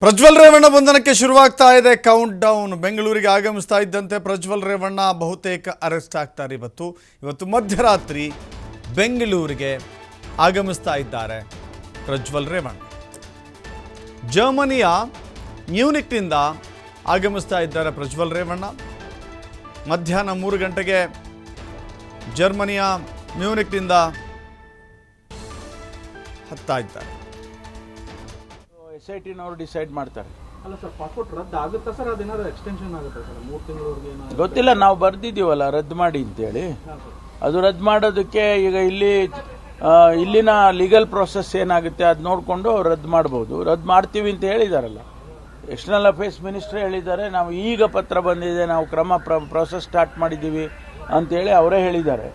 ಪ್ರಜ್ವಲ್ ರೇವಣ್ಣ ಬಂಧನಕ್ಕೆ ಶುರುವಾಗ್ತಾ ಇದೆ count down. ಬೆಂಗಳೂರಿಗೆ ಆಗಮಿಸ್ತಾ ಇದ್ದಂತೆ ಪ್ರಜ್ವಲ್ ರೇವಣ್ಣ ಬಹುತೇಕ ಅರೆಸ್ಟ್ ಆಗ್ತಾರೆ. ಇವತ್ತು ಮಧ್ಯರಾತ್ರಿ ಬೆಂಗಳೂರಿಗೆ ಆಗಮಿಸ್ತಾ ಇದ್ದಾರೆ ಪ್ರಜ್ವಲ್ ರೇವಣ್ಣ. ಜರ್ಮನಿಯ ಮ್ಯೂನಿಕ್ನಿಂದ ಆಗಮಿಸ್ತಾ ಇದ್ದಾರೆ ಪ್ರಜ್ವಲ್ ರೇವಣ್ಣ. ಮಧ್ಯಾಹ್ನ 3 ಗಂಟೆಗೆ ಜರ್ಮನಿಯ ಮ್ಯೂನಿಕ್ನಿಂದ ಹತ್ತಾ ಇದ್ದಾರೆ. SIT ಡಿಸೈಡ್ ಮಾಡ್ತಾರೆ. ಅಲ್ಲ ಸರ್, ಪಾಸ್ಪೋರ್ಟ್ ರದ್ದು ಆಗುತ್ತಾ ಸರ್? ಅದೇನಾದ್ರು ಎಕ್ಸ್ಟೆನ್ಷನ್ ಆಗುತ್ತೆ ಸರ್? 3 ತಿಂಗಳವರೆಗೆ ಗೊತ್ತಿಲ್ಲ, ನಾವು ಬರ್ದಿದ್ದೀವಲ್ಲ ರದ್ದು ಮಾಡಿ ಅಂತೇಳಿ. ಅದು ರದ್ದು ಮಾಡೋದಕ್ಕೆ ಈಗ ಇಲ್ಲಿನ ಲೀಗಲ್ ಪ್ರೊಸೆಸ್ ಏನಾಗುತ್ತೆ ಅದು ನೋಡಿಕೊಂಡು ಅವ್ರು ರದ್ದು ಮಾಡ್ಬೋದು. ರದ್ದು ಮಾಡ್ತೀವಿ ಅಂತ ಹೇಳಿದಾರಲ್ಲ, ಎಕ್ಸ್ಟರ್ನಲ್ ಅಫೇರ್ಸ್ ಮಿನಿಸ್ಟ್ರೇ ಹೇಳಿದ್ದಾರೆ. ನಾವು ಈಗ ಪತ್ರ ಬಂದಿದೆ, ನಾವು ಪ್ರೊಸೆಸ್ ಸ್ಟಾರ್ಟ್ ಮಾಡಿದ್ದೀವಿ ಅಂತೇಳಿ ಅವರೇ ಹೇಳಿದ್ದಾರೆ.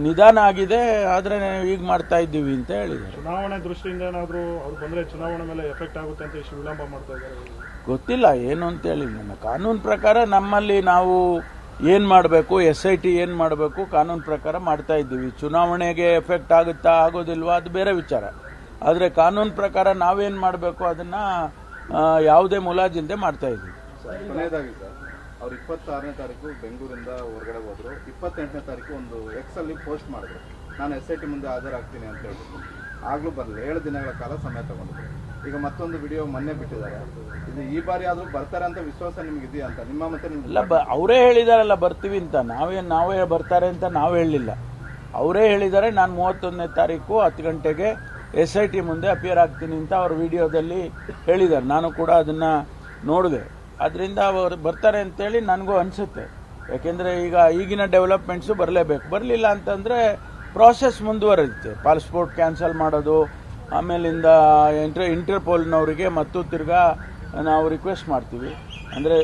ನಿಧಾನ ಆಗಿದೆ, ಆದರೆ ಈಗ ಮಾಡ್ತಾ ಇದ್ದೀವಿ ಅಂತ ಹೇಳಿದ್ದಾರೆ. ಚುನಾವಣೆ ದೃಷ್ಟಿಯಿಂದ ಏನಾದರೂ ಅವ್ರು ಬಂದರೆ ಚುನಾವಣೆ ಮೇಲೆ ಎಫೆಕ್ಟ್ ಆಗುತ್ತೆ ಅಂತ ಇಷ್ಟು ವಿಳಂಬ ಮಾಡ್ತಾ ಇದ್ದಾರೆ. ಗೊತ್ತಿಲ್ಲ ಏನು ಅಂತೇಳಿ. ನನ್ನ ಕಾನೂನು ಪ್ರಕಾರ ನಮ್ಮಲ್ಲಿ ನಾವು ಏನು ಮಾಡಬೇಕು, SIT ಏನು ಮಾಡಬೇಕು ಕಾನೂನು ಪ್ರಕಾರ ಮಾಡ್ತಾ ಇದ್ದೀವಿ. ಚುನಾವಣೆಗೆ ಎಫೆಕ್ಟ್ ಆಗುತ್ತಾ ಆಗೋದಿಲ್ವಾ ಅದು ಬೇರೆ ವಿಚಾರ. ಆದರೆ ಕಾನೂನು ಪ್ರಕಾರ ನಾವೇನು ಮಾಡಬೇಕು ಅದನ್ನು ಯಾವುದೇ ಮುಲಾಜಿಲ್ಲದೆ ಮಾಡ್ತಾ ಇದ್ದೀವಿ. ಕೊನೆಯದಾಗಿ ಸರ್, ಅವ್ರು 26ನೇ ತಾರೀಕು ಬೆಂಗಳೂರಿಂದ ಹೊರಗಡೆ ಹೋದ್ರು. 28ನೇ ತಾರೀಕು ಒಂದು ಎಕ್ಸಲ್ಲಿ ಪೋಸ್ಟ್ ಮಾಡಿದ್ರು, ನಾನು SIT ಮುಂದೆ ಹಾಜರಾಗ್ತೀನಿ ಅಂತ ಹೇಳ್ಬಿಟ್ಟು. ಆಗ್ಲೂ ಬರಲಿಲ್ಲ, 7 ದಿನಗಳ ಕಾಲ ಸಮಯ ತಗೊಂಡ್ರು. ಈಗ ಮತ್ತೊಂದು ವಿಡಿಯೋ ಮೊನ್ನೆ ಬಿಟ್ಟಿದ್ದಾರೆ. ಇದು ಈ ಬಾರಿ ಆದ್ರೂ ಬರ್ತಾರೆ ಅಂತ ವಿಶ್ವಾಸ ನಿಮ್ಗೆ ಇದೆಯಾ ಅಂತ ನಿಮ್ಮ ಮತ್ತೆ ಇಲ್ಲ, ಅವರೇ ಹೇಳಿದಾರಲ್ಲ ಬರ್ತೀವಿ ಅಂತ. ನಾವೇ ಬರ್ತಾರೆ ಅಂತ ನಾವು ಹೇಳಲಿಲ್ಲ, ಅವರೇ ಹೇಳಿದ್ದಾರೆ. ನಾನು 31ನೇ ತಾರೀಕು 10 ಗಂಟೆಗೆ SIT ಮುಂದೆ ಅಪಿಯರ್ ಆಗ್ತೀನಿ ಅಂತ ಅವ್ರ ವಿಡಿಯೋದಲ್ಲಿ ಹೇಳಿದ್ದಾರೆ. ನಾನು ಕೂಡ ಅದನ್ನ ನೋಡಿದೆ. ಅದರಿಂದ ಅವರು ಬರ್ತಾರೆ ಅಂತೇಳಿ ನನಗೂ ಅನಿಸುತ್ತೆ. ಯಾಕೆಂದರೆ ಈಗಿನ ಡೆವಲಪ್ಮೆಂಟ್ಸು ಬರಲೇಬೇಕು. ಬರಲಿಲ್ಲ ಅಂತಂದರೆ ಪ್ರಾಸೆಸ್ ಮುಂದುವರಿಯುತ್ತೆ. ಪಾಸ್ಪೋರ್ಟ್ ಕ್ಯಾನ್ಸಲ್ ಮಾಡೋದು, ಆಮೇಲಿಂದ ಇಂಟರ್ಪೋಲ್ನವರಿಗೆ ಮತ್ತು ತಿರ್ಗಾ ನಾವು ರಿಕ್ವೆಸ್ಟ್ ಮಾಡ್ತೀವಿ. ಅಂದರೆ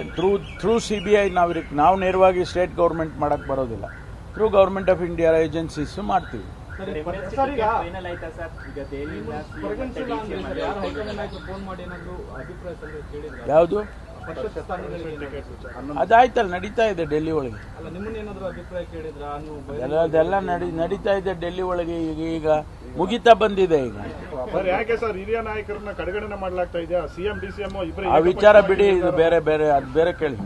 ಥ್ರೂ CBI ನಾವು ನೇರವಾಗಿ ಸ್ಟೇಟ್ ಗೌರ್ಮೆಂಟ್ ಮಾಡೋಕ್ಕೆ ಬರೋದಿಲ್ಲ. Through government of India agencies ಮಾಡ್ತೀವಿ. ಯಾವುದು ಅದಾಯ್ತಲ್ಲ, ನಡೀತಾ ಇದೆ ಡೆಲ್ಲಿ ಒಳಗೆ. ಅದೆಲ್ಲ ನಡೀತಾ ಇದೆ ಡೆಲ್ಲಿ ಒಳಗೆ. ಈಗ ಮುಗಿತಾ ಬಂದಿದೆ. ಈಗ ಯಾಕೆ ಸರ್ ಹಿರಿಯ ನಾಯಕರನ್ನ ಕಡೆಗಣನೆ ಮಾಡಲಾಗ್ತಾ ಇದೆಯಾ? CM DCM ಆ ವಿಚಾರ ಬಿಡಿ, ಇದು ಬೇರೆ ಅದು ಬೇರೆ ಕೇಳಿ.